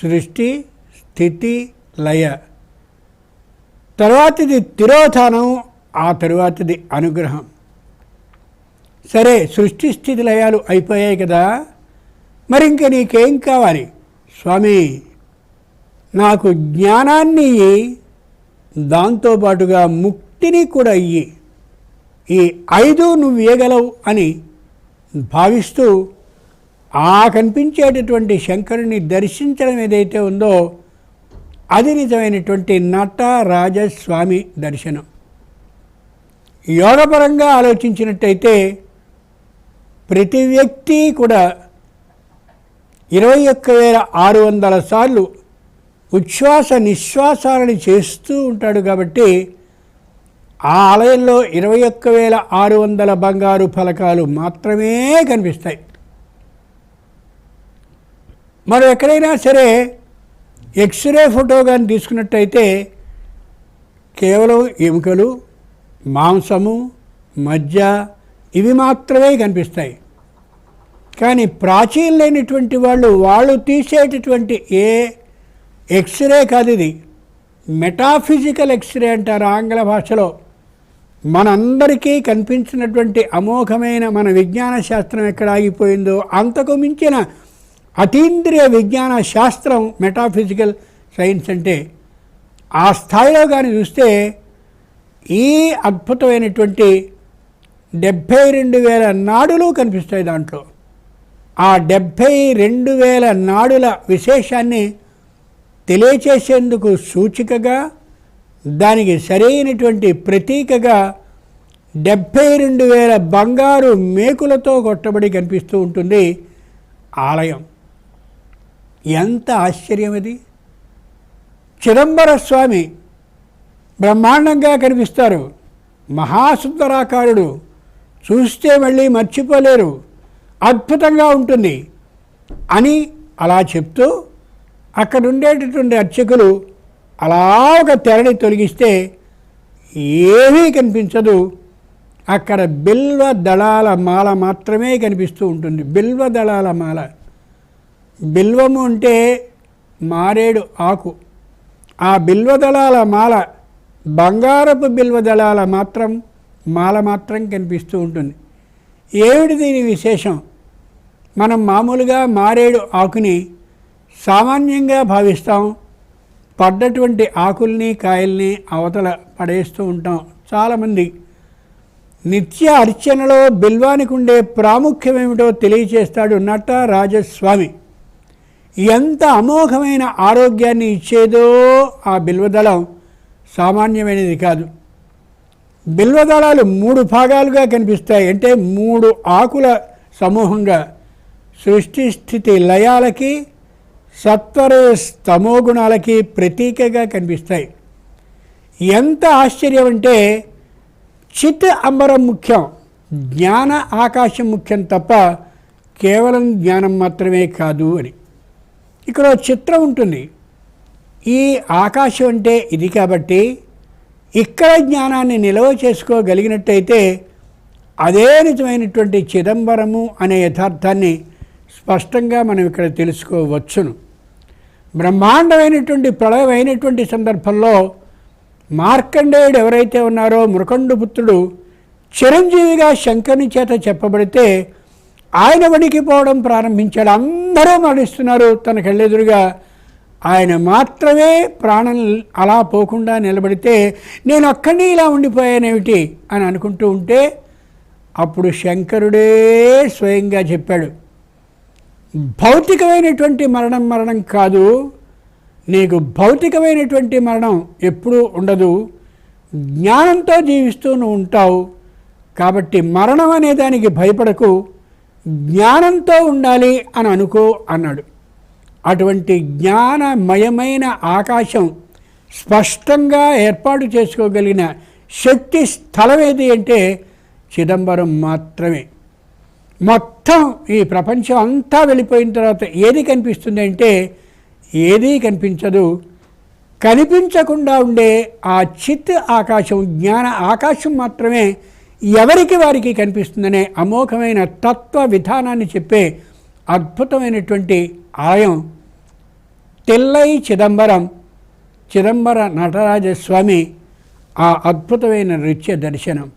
సృష్టి, స్థితి, లయ. తర్వాతది తిరోధానం, ఆ తరువాతది అనుగ్రహం. సరే, సృష్టి స్థితి లయాలు అయిపోయాయి కదా, మరి ఇంక నీకేం కావాలి? స్వామి, నాకు జ్ఞానాన్ని ఇయ్యి, దాంతోపాటుగా ముక్తిని కూడా ఇయ్యి. ఈ 5 నువ్వు ఇయ్యగలవు అని భావిస్తూ ఆ కనిపించేటటువంటి శంకరుని దర్శించడం ఏదైతే ఉందో అది నిజమైనటువంటి నటరాజస్వామి దర్శనం. యోగపరంగా ఆలోచించినట్టయితే ప్రతి వ్యక్తి కూడా 21,600 సార్లు ఉచ్ఛ్వాస నిశ్వాసాలను చేస్తూ ఉంటాడు. కాబట్టి ఆ ఆలయంలో 21,600 బంగారు ఫలకాలు మాత్రమే కనిపిస్తాయి. మనం ఎక్కడైనా సరే ఎక్స్రే ఫోటో కానీ తీసుకున్నట్టయితే కేవలం ఎముకలు, మాంసము, మజ్జ ఇవి మాత్రమే కనిపిస్తాయి. కానీ ప్రాచీనులైనటువంటి వాళ్ళు తీసేటటువంటి ఏ ఎక్స్రే కాదు, ఇది మెటాఫిజికల్ ఎక్స్రే అంటారు ఆంగ్ల భాషలో. మనందరికీ కనిపించినటువంటి అమోఘమైన మన విజ్ఞాన శాస్త్రం ఎక్కడ ఆగిపోయిందో అంతకు మించిన అతీంద్రియ విజ్ఞాన శాస్త్రం మెటాఫిజికల్ సైన్స్ అంటే. ఆ స్థాయిలో కానీ చూస్తే ఈ అద్భుతమైనటువంటి 72,000 నాడులు కనిపిస్తాయి దాంట్లో. ఆ 72,000 నాడుల విశేషాన్ని తెలియచేసేందుకు సూచికగా, దానికి సరైనటువంటి ప్రతీకగా 72,000 బంగారు మేకులతో కొట్టబడి కనిపిస్తూ ఉంటుంది ఆలయం. ఎంత ఆశ్చర్యం ఇది! చిదంబర స్వామి బ్రహ్మాండంగా కనిపిస్తారు. మహాసుందరాకారుడు, చూస్తే మళ్ళీ మర్చిపోలేరు, అద్భుతంగా ఉంటుంది అని అలా చెప్తూ అక్కడ ఉండేటటువంటి అర్చకులు అలా ఒక తెరని తొలగిస్తే ఏమీ కనిపించదు. అక్కడ బిల్వ దళాల మాల మాత్రమే కనిపిస్తూ ఉంటుంది. బిల్వ దళాల మాల. బిల్వము అంటే మారేడు ఆకు. ఆ బిల్వదళాల మాల, బంగారపు బిల్వదళాల మాల మాత్రం కనిపిస్తూ ఉంటుంది. ఏమిటి దీని విశేషం? మనం మామూలుగా మారేడు ఆకుని సామాన్యంగా భావిస్తాం. పడ్డటువంటి ఆకుల్ని, కాయల్ని అవతల పడేస్తూ ఉంటాం చాలామంది. నిత్య అర్చనలో బిల్వానికి ఉండే ప్రాముఖ్యం ఏమిటో తెలియచేస్తాడు నటరాజస్వామి. ఎంత అమోఘమైన ఆరోగ్యాన్ని ఇచ్చేదో ఆ బిల్వదళం సామాన్యమైనది కాదు. బిల్వదళాలు 3 భాగాలుగా కనిపిస్తాయి. అంటే 3 ఆకుల సమూహంగా సృష్టి స్థితి లయాలకి, సత్వర స్తమో గుణాలకి ప్రతీకగా కనిపిస్తాయి. ఎంత ఆశ్చర్యం అంటే చిత్ అంబరం ముఖ్యం, జ్ఞాన ఆకాశం ముఖ్యం తప్ప కేవలం జ్ఞానం మాత్రమే కాదు అని. ఇక్కడ చిత్రం ఉంటుంది. ఈ ఆకాశం అంటే ఇది కాబట్టి ఇక్కడ జ్ఞానాన్ని నిల్వ చేసుకోగలిగినట్టయితే అదే నిజమైనటువంటి చిదంబరము అనే యథార్థాన్ని స్పష్టంగా మనం ఇక్కడ తెలుసుకోవచ్చును. బ్రహ్మాండమైనటువంటి ప్రళయం అయినటువంటి సందర్భంలో మార్కండేయుడు ఎవరైతే ఉన్నారో మృకండుపుత్రుడు చిరంజీవిగా శంకరుని చేత చెప్పబడితే ఆయన వణికిపోవడం ప్రారంభించాడు. అందరూ మరణిస్తున్నారు తన కళ్ళెదురుగా, ఆయన మాత్రమే ప్రాణం అలా పోకుండా నిలబడితే నేను ఒక్కడిని ఇలా ఉండిపోయానేమిటి అని అనుకుంటూ ఉంటే అప్పుడు శంకరుడే స్వయంగా చెప్పాడు, భౌతికమైనటువంటి మరణం కాదు, నీకు భౌతికమైనటువంటి మరణం ఎప్పుడూ ఉండదు, జ్ఞానంతో జీవిస్తూ నువ్వు ఉంటావు, కాబట్టి మరణం అనే దానికి భయపడకు, జ్ఞానంతో ఉండాలి అని అనుకో అన్నాడు. అటువంటి జ్ఞానమయమైన ఆకాశం స్పష్టంగా ఏర్పాటు చేసుకోగలిగిన శక్తి స్థలం ఏది అంటే చిదంబరం మాత్రమే. మొత్తం ఈ ప్రపంచం అంతా వెళ్ళిపోయిన తర్వాత ఏది కనిపిస్తుంది అంటే ఏదీ కనిపించదు. కనిపించకుండా ఉండే ఆ చిత్ ఆకాశం, జ్ఞాన ఆకాశం మాత్రమే ఎవరికి వారికి కనిపిస్తుందనే అమోఘమైన తత్వ విధానాన్ని చెప్పే అద్భుతమైనటువంటి ఆలయం తిల్లై చిదంబరం, చిదంబర నటరాజస్వామి ఆ అద్భుతమైన నృత్య దర్శనం.